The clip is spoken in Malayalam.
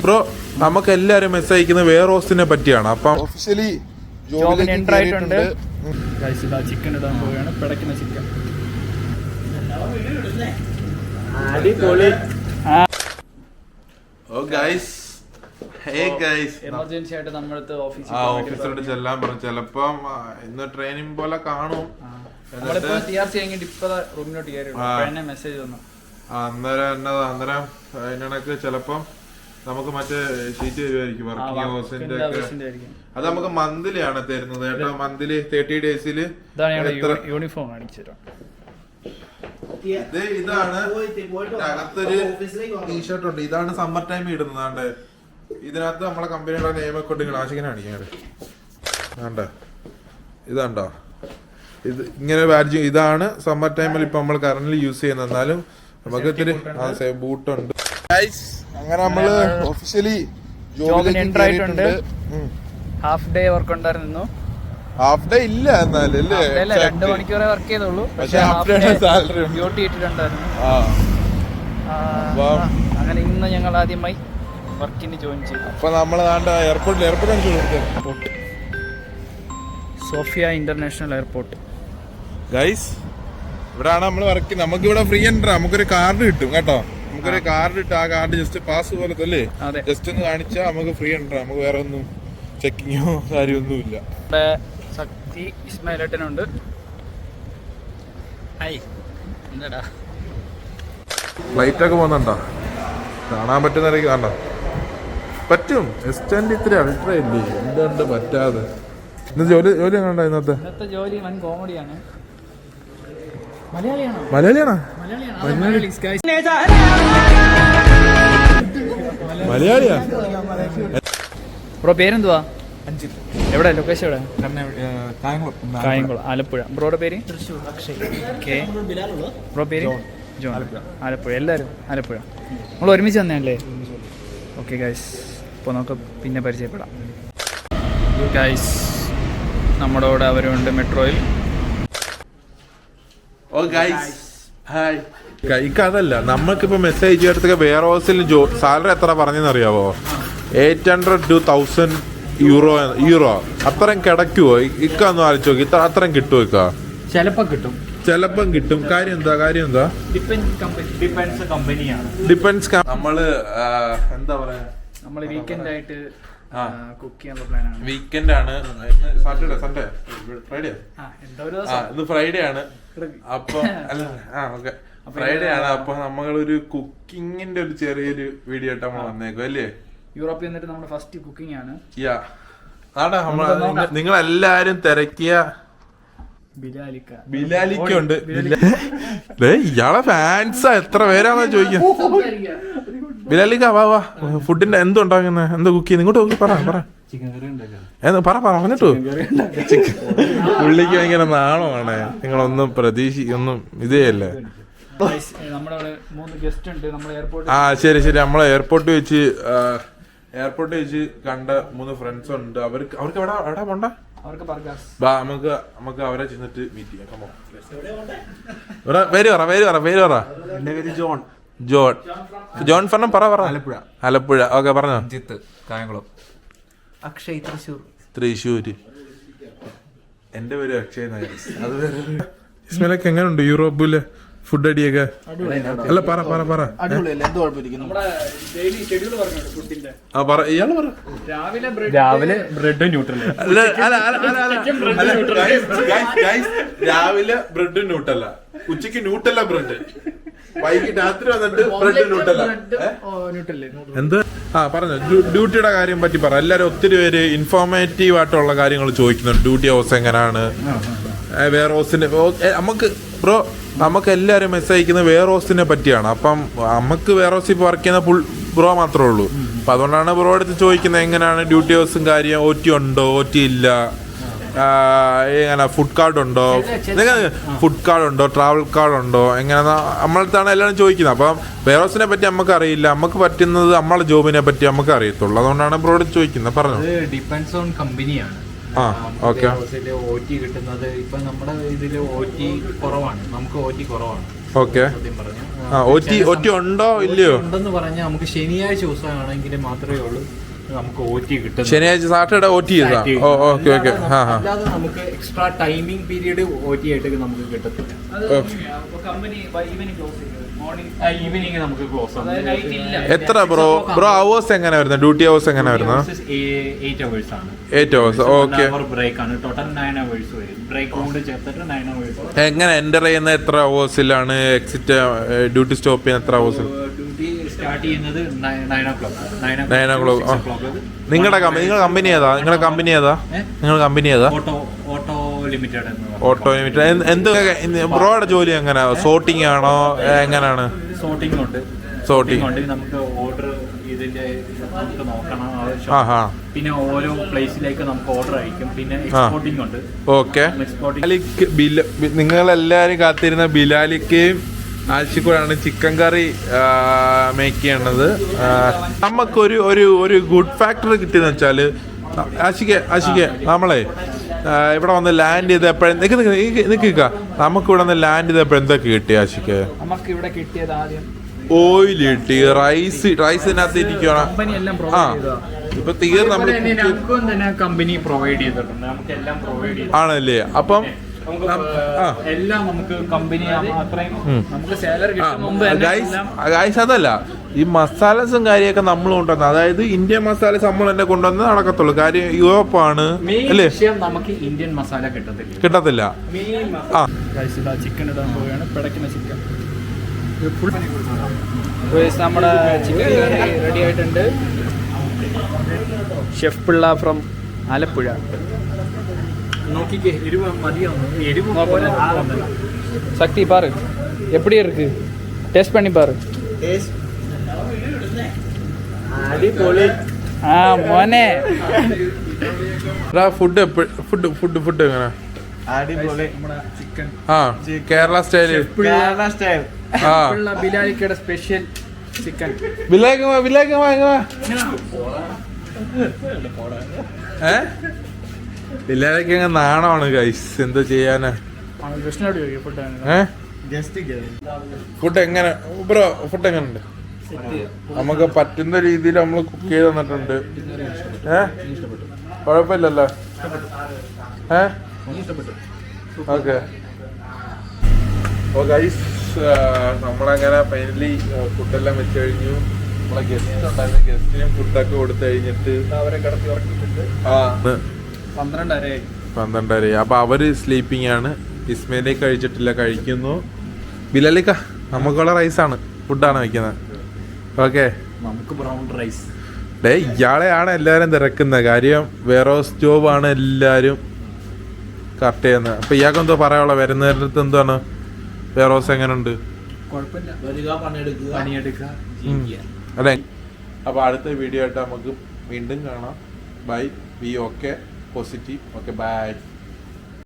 ബ്രോ നമുക്ക് എല്ലാരും മെസ്സേജ് അയക്കുന്നത് വെയർ ഹൗസിനെ പറ്റിയാണ്. അപ്പം ഒഫീഷ്യലി ജോബിന് എൻ്റർ ആയിട്ടുണ്ട്. ചിക്കൻ ഇടാൻ പോവുകയാണ്. പിടയ്ക്കുന്ന ചിക്കൻ അടിപൊളി. എമർജൻസി ആയിട്ട് നമ്മളടുത്ത് ഓഫീസിലോട്ട് ചെല്ലാൻ പറഞ്ഞു. ചിലപ്പം ഇന്ന് ട്രെയിനിങ് പോലെ കാണും. റൂമിലോട്ട് കയറി മെസ്സേജ് വന്നു. അന്നേരം അതിനിടക്ക് ചിലപ്പം നമുക്ക് മറ്റേ ഷീറ്റ് തരുമായിരിക്കും വർക്കിംഗ് ഹവേഴ്സിന്റെ ഒക്കെ. അത് നമുക്ക് മന്ത്ലി ആണ് തരുന്നത് കേട്ടോ. മന്ത്ലി 30 days യൂണിഫോം കാണിച്ചു തരാം. ഇതാണ് അകത്തൊരു ടീഷർട്ട് ഉണ്ട്. ഇതാണ് സമ്മർ ടൈം ഇടുന്നത്. ഇതിനകത്ത് നമ്മളെ കമ്പനിയുടെ നെയിമൊക്കെ കൊണ്ട് ആശിക്കാൻ കാണിക്കാറ്. ഇതാണ്ടോ, ഇത് ഇങ്ങനെ ബാഡ്ജ്. ഇതാണ് സമ്മർ ടൈമിൽ ഇപ്പൊ നമ്മൾ കറന്റ് യൂസ് ചെയ്യുന്നത്. എന്നാലും നമുക്ക് ഇത്തിരി ബൂട്ടുണ്ട്. അങ്ങനെ നമ്മള് ഒഫീഷ്യലി ജോബിന് എൻ്റർ ആയിട്ടുണ്ട്. ഹാഫ് ഡേ വർക്ക് ഉണ്ടായിരുന്നു. ഹാഫ് ഡേ ഇല്ല, എന്നാലും 2 മണിക്കൂറേ വർക്ക് ചെയ്തുള്ളൂ. പക്ഷെ ഡ്യൂട്ടി ഇട്ടിട്ടുണ്ടായിരുന്നു. അങ്ങനെ ഇന്ന് ഞങ്ങൾ ആദ്യമായി വർക്കിന് ജോയിൻ ചെയ്തു. അപ്പൊ നമ്മള് airport Sofia international airport. Guys, ഇവിടെയാണ് നമ്മൾ വർക്ക്. നമുക്ക് ഇവിടെ ഫ്രീ എൻട്രി. നമുക്കൊരു കാർഡ് കിട്ടും കേട്ടോ. നമുക്കൊരു കാർഡ് ഇട്ട് ആ കാർഡ് ജസ്റ്റ് പാസ് പോലത്തെ അല്ലേ, ജസ്റ്റ് ഒന്ന് കാണിച്ചാൽ നമുക്ക് ഫ്രീ എൻട്രി. നമുക്ക് വേറെ ഒന്നും ചെക്കിങ്ങോ കാര്യമൊന്നും ഇല്ല. ശക്തി ഇസ്മായിലേട്ടനുണ്ട്. ഫ്ലൈറ്റ് ഒക്കെ പോകുന്നുണ്ടോ? കാണാൻ പറ്റുന്ന കാണോ? പറ്റും. എക്സ്റ്റൻഡ് ഇത്തിരി അൾട്ര ഇല്ലേ, എന്തുകൊണ്ട് പറ്റാതെ? ഇന്ന് ജോലി എങ്ങനെയുണ്ടോ? ഇന്നത്തെ ജോലി വൻ കോമഡിയാണ്. മലയാളിയാണോ? മലയാളിയാ? ബ്രോ പേരെന്തുവാ? എവിടെ ലൊക്കേഷൻ? എവിടെ? കായംകുളം, ആലപ്പുഴ. ബ്രോയുടെ പേര്? ഓക്കെ. ബ്രോ പേര്? ജോൺ. ആലപ്പുഴ. എല്ലാവരും ആലപ്പുഴ. നമ്മൾ ഒരുമിച്ച് വന്നതല്ലേ? ഓക്കെ ഗൈസ്, ഇപ്പോൾ നമുക്ക് പിന്നെ പരിചയപ്പെടാം. ഗൈസ്, നമ്മുടെ കൂടെ അവരുണ്ട് മെട്രോയിൽ. അതല്ല, നമ്മൾക്കിപ്പോ മെസ്സേജ് ചെയ്തിടത്തൊക്കെ വെയർ ഹൗസിൽ സാലറി എത്ര പറഞ്ഞെന്നറിയാവോ? 800 to 1000 യൂറോ. അത്രയും കിടക്കുവോ? ഇക്കൊന്നും ആലോചിച്ച് നോക്കി. അത്രയും കിട്ടുമോ? ചിലപ്പം കിട്ടും. കാര്യം എന്താ? ഡിപ്പെൻസ്. നമ്മള് എന്താ പറയാ, നമ്മള് വീക്കെൻഡ് ആയിട്ട് കുക്ക് ചെയ്യാനുള്ള പ്ലാനാണ്. വീക്കെൻഡ് ആണ്. Saturday, Sunday, Friday. ഇന്ന് ഫ്രൈഡേ ആണ്. അപ്പൊ ഫ്രൈഡേ ആണ്. അപ്പൊ നമ്മളൊരു കുക്കിങ്ങിന്റെ ഒരു ചെറിയൊരു വീഡിയോ ആയിട്ട് നമ്മൾ വന്നേക്കും അല്ലേ? യൂറോപ്പിൽ നിന്നിട്ട് നമ്മുടെ ഫസ്റ്റ് കുക്കിംഗ് ആണ്. നിങ്ങളെല്ലാരും തിരക്കിയ ബിലാലിക്കുണ്ട്. ഇയാളെ ഫാൻസാ. എത്ര പേരാണെന്ന് ചോദിക്കാം. ബിലാലിക്ക വാ. ഫുഡിന്റെ എന്തുണ്ടാക്കുന്നത്? എന്താ കുക്ക് ചെയ്യുന്നത്? ഇങ്ങോട്ട് നോക്കി പറ. പറഞ്ഞിട്ടു. പുള്ളിക്ക് ഭയങ്കര നാണമാണ്. നിങ്ങളൊന്നും ഒന്നും ഇതേ അല്ലേ. ശരി. നമ്മളെ എയർപോർട്ട് വെച്ച് കണ്ട 3 ഫ്രണ്ട്സ് ഉണ്ട്. അവർക്ക് എവിടെ പോണ്ട? നമുക്ക് അവരെ ചെന്നിട്ട് മീറ്റ് ചെയ്യാം. പേര് പറ. എന്റെ പേര് ജോൺ. ജോൺ ഫർണം പറ. ആലപ്പുഴ. ഓക്കെ, പറഞ്ഞോ. ജിത്ത് കായംകുളം. അക്ഷയ് തൃശ്ശൂര്. എന്റെ പേര് അക്ഷയ് നായർ. അത് ഇസ്മയിലൊക്കെ എങ്ങനെയുണ്ട് യൂറോപ്പിലെ ഫുഡ് അടിയൊക്കെ? അല്ല, പറ. ഇയാള് പറ. രാവിലെ ബ്രെഡ് ന്യൂട്രല്ല. രാവിലെ ബ്രെഡ് ന്യൂട്ടല്ല, ഉച്ചക്ക് ന്യൂട്ടല്ല ബ്രെഡ്, വൈകിട്ട് രാത്രി വന്നിട്ട് ബ്രെഡ് ന്യൂട്ടല്ല. എന്ത്? പറഞ്ഞോ. ഡ്യൂട്ടിയുടെ കാര്യം പറ്റി പറ. എല്ലാരും ഒത്തിരി പേര് ഇൻഫോർമേറ്റീവ് ആയിട്ടുള്ള കാര്യങ്ങൾ ചോദിക്കുന്നുണ്ട്. ഡ്യൂട്ടി ഹൗസ് എങ്ങനെയാണ്, വെയർ ഹൗസിന്റെ. നമുക്ക് എല്ലാരും മെസ്സേജ് അയക്കുന്നത് വെയർ ഹൗസിനെ പറ്റിയാണ്. അപ്പം നമുക്ക് വെയർ ഹൗസിൽ വർക്ക് ചെയ്യുന്ന ബ്രോ മാത്രമേ ഉള്ളൂ. അപ്പൊ അതുകൊണ്ടാണ് ബ്രോ അടുത്ത് ചോദിക്കുന്നത് എങ്ങനെയാണ് ഡ്യൂട്ടി ഹൗസും കാര്യം. OT ഉണ്ടോ? OT ഇല്ല. എങ്ങനെ ഫുഡ് കാർഡ് ഉണ്ടോ? ട്രാവൽ കാർഡ് ഉണ്ടോ? എങ്ങനെ നമ്മളടുത്താണ് എല്ലാവരും ചോദിക്കുന്നത്. അപ്പം വെയർ ഹൗസിനെ പറ്റി നമുക്ക് അറിയില്ല. നമുക്ക് പറ്റുന്നത് നമ്മളെ ജോബിനെ പറ്റി നമുക്ക് അറിയത്തുള്ളൂ. അതുകൊണ്ടാണ് ബ്രോഡ് ചോദിക്കുന്നത്. പറഞ്ഞു. ഡിപ്പെൻഡ്സ് ഓൺ കമ്പനിയാണ്. ഓക്കെ. OT കിട്ടുന്നത് ഇപ്പൊ നമ്മുടെ ഇതില് OT കുറവാണ്. നമുക്ക് OT കുറവാണ്. ഓക്കെ. സത്യം പറഞ്ഞു OT ഉണ്ടോ ഇല്ലയോ? ഉണ്ടെന്ന് പറഞ്ഞാൽ നമുക്ക് ശനിയാഴ്ച ദിവസമാണെങ്കിൽ മാത്രമേ ഉള്ളൂ നമുക്ക് OT കിട്ടുന്നത്. ശനിയാഴ്ച സാറ്റർഡേ OT ചെയ്താ? Okay okay. അല്ലാതെ നമുക്ക് എക്സ്ട്രാ ടൈമിംഗ് പീരീഡ് OT ആയിട്ട് നമുക്ക് കിട്ടത്തില്ല. ഈവനിങ് നമുക്ക് ക്ലോസ് ആണ്. എത്ര ബ്രോ അവേഴ്സ് എങ്ങനെ വരുന്നത്? ഡ്യൂട്ടി അവേഴ്സ് എങ്ങനെ വരുന്നത്? 8 hours ആണ്. 8 hours. ഓക്കെ. ബ്രേക്ക് ആണ്. ടോട്ടൽ 9 hours വരും. ബ്രേക്ക് കൊണ്ട് ചേർത്തിട്ട് 9 hours. എങ്ങനെ എൻ്റർ ചെയ്യുന്ന എത്ര അവേഴ്സിലാണ്? എക്സിറ്റ് ഡ്യൂട്ടി സ്റ്റോപ്പ് ചെയ്യുന്ന എത്ര അവേഴ്സ്? ഡ്യൂട്ടി സ്റ്റാർട്ട് ചെയ്യുന്നത് 9 o'clock. 9 o'clock. നിങ്ങളുടെ കമ്പനി ഏതാ? നിങ്ങളുടെ കമ്പനി ഏതാ? Auto limited. Auto limited. എന്ത് ബ്രോയുടെ ജോലി എങ്ങനെ? സോർട്ടിങ് ആണോ? എങ്ങനെയാണ്? സോർട്ടിംഗ് ഉണ്ട്. നമുക്ക് ഓർഡർ ഇതിന്റെ നമുക്ക് നോക്കണം ആവശ്യം. പിന്നെ ഓരോ പ്ലേസിലേക്ക് നമുക്ക് ഓർഡർ അയക്കും. പിന്നെ എക്സ്പോർട്ടിംഗ് ഉണ്ട്. ഓക്കെ. നിങ്ങളെല്ലാരും കാത്തിരുന്ന ബിലാലിക്കയും ആശിക്കൂടാണ് ചിക്കൻ കറി മേക്ക് ചെയ്യണത്. നമുക്കൊരു ഒരു ഗുഡ് ഫാക്ടർ കിട്ടിയെന്ന് വെച്ചാല് ആശിക്ക നമ്മളെ ഇവിടെ വന്ന് ലാൻഡ് ചെയ്ത് എപ്പോഴും നിൽക്കുക. നമുക്ക് ഇവിടെ വന്ന് ലാൻഡ് ചെയ്ത് എപ്പോഴും എന്തൊക്കെ കിട്ടി ആശിക്ക? നമുക്ക് ഇവിടെ കിട്ടിയത് ആദ്യം ഓയിൽ കിട്ടി, റൈസിനകത്ത് ഇരിക്കണം. ഇപ്പൊ തീർന്ന് നമ്മൾ കമ്പനി പ്രൊവൈഡ് ചെയ്തിട്ടുണ്ട്. നമുക്ക് എല്ലാം പ്രൊവൈഡ് ചെയ്തു ആണല്ലേ? അപ്പം എല്ലാം നമുക്ക് കമ്പനി നമുക്ക് സാലറി ഗൈസ് അതല്ല, ഈ മസാലസും കാര്യമൊക്കെ നമ്മൾ കൊണ്ടുവന്നത്, അതായത് ഇന്ത്യൻ മസാലസ് നമ്മൾ തന്നെ കൊണ്ടുവന്ന് നടക്കത്തുള്ളൂ. കാര്യം യൂറോപ്പാണ് അല്ലേ? നമുക്ക് ഇന്ത്യൻ മസാല കിട്ടത്തില്ല. ചിക്കൻ ഇടാൻ പോവുകയാണ്. പിടയ്ക്കുന്ന ചിക്കൻ നമ്മുടെ ചിക്കൻ കറി റെഡി ആയിട്ടുണ്ട്. Chef Pillai from Alappuzha. சக்தி பாரு எப்படி இருக்கு, டேஸ்ட் பண்ணி பாரு. മോനെ ഫുഡ് എങ്ങനെ? കേരള സ്റ്റൈല്. ബിലാലിക്കയുടെ സ്പെഷ്യൽ ചിക്കൻ. ബിലാലിക്ക് അങ്ങ് നാണമാണ് ഗൈസ്, എന്താ ചെയ്യാനാ? ഫുഡ് എങ്ങനെ ബ്രോ? ഫുഡ് എങ്ങനെയുണ്ട്? നമുക്ക് പറ്റുന്ന രീതിയിൽ നമ്മൾ കുക്ക് ചെയ്ത് തന്നിട്ടുണ്ട്. കുഴപ്പമില്ലല്ലോ? ഓക്കെ. ഓ ഗൈസ്, നമ്മളങ്ങനെ ഫൈനലി ഫുഡെല്ലാം വെച്ച് കഴിഞ്ഞു. നമ്മളെ ഗസ്റ്റ് ഉണ്ടായിരുന്നു. ഗസ്റ്റിനും ഫുഡൊക്കെ കൊടുത്തു കഴിഞ്ഞിട്ട് അവരെ കിടത്തി ഉറക്കിയിട്ടുണ്ട്. 12:30. അപ്പൊ അവര് സ്ലീപ്പിംഗ് ആണ്. ഇസ്മയിലേക്ക് കഴിച്ചിട്ടില്ല, കഴിക്കുന്നു. ബിലാലിക്ക നമുക്കുള്ള റൈസാണ്, ഫുഡാണ് വെക്കുന്നത്. ഓക്കെ, നമുക്ക് ബ്രൗൺ റൈസ്. ഇയാളെയാണ് എല്ലാരും തിരക്കുന്നത്. കാര്യം വെയർഹൗസ് ജോബാണ് എല്ലാരും കറക്റ്റ് ചെയ്യുന്നത്. അപ്പൊ ഇയാൾക്ക് എന്തോ പറയാനുള്ള വരുന്നതിനടുത്ത് എന്താണ്? വെയർഹൗസ് എങ്ങനെയുണ്ട്? അതെ. അപ്പൊ അടുത്ത വീഡിയോ ആയിട്ട് നമുക്ക് വീണ്ടും കാണാം. Bye. Be okay, positive. Okay, by.